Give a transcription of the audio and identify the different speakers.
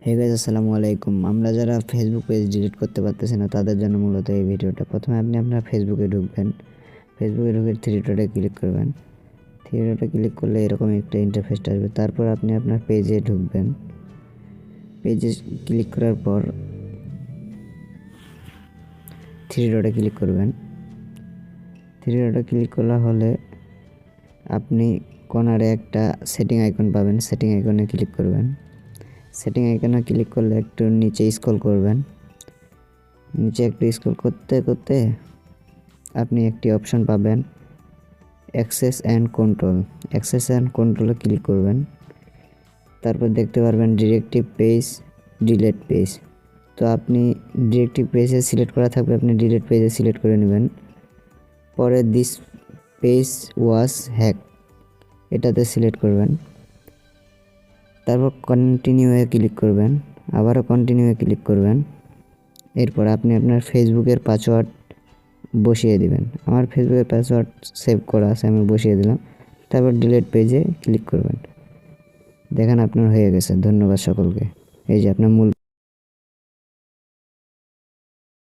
Speaker 1: Hey guys, আসসালামু আলাইকুম। আমরা যারা ফেসবুক পেজ ডিলিট করতে পারতেছি না তাদের জন্য মূলত এই ভিডিওটা। প্রথমে আপনি আপনার ফেসবুকে ঢুকবেন। ফেসবুকে ঢুকে থ্রি ডটে ক্লিক করবেন। থ্রি ডটে ক্লিক করলে এরকম একটা ইন্টারফেস আসবে। তারপর আপনি আপনার পেজে ঢুকবেন। পেজে ক্লিক করার পর থ্রি ডটে ক্লিক করবেন। থ্রি ডটে ক্লিক করা হলে আপনি কর্নারে একটা সেটিং আইকন পাবেন। সেটিং আইকনে ক্লিক করবেন। সেটিং আইকনে ক্লিক করলে একটু নিচে স্ক্রল করবেন। নিচে একটু স্ক্রল করতে করতে আপনি একটি অপশন পাবেন, access and control. Access and কন্ট্রোলে ক্লিক করবেন। তারপর দেখতে পারবেন ডিরেক্টিভ পেজ, ডিলেট পেজ। তো আপনি ডিরেক্টিভ পেজে সিলেক্ট করা থাকবে, আপনি ডিলেট পেজে সিলেক্ট করে নেবেন। পরে দিস পেজ ওয়াজ হ্যাক এটাতে সিলেক্ট করবেন। তারপর কন্টিনিউয়ে ক্লিক করবেন। আবারও কন্টিনিউয়ে ক্লিক করবেন। এরপর আপনি আপনার ফেসবুকের পাসওয়ার্ড বসিয়ে দিবেন। আমার ফেসবুকের পাসওয়ার্ড সেভ করা আছে, আমি বসিয়ে দিলাম। তারপর ডিলিট পেজে ক্লিক করবেন। দেখেন আপনার হয়ে গেছে। ধন্যবাদ সকলকে। এই যে আপনার মূল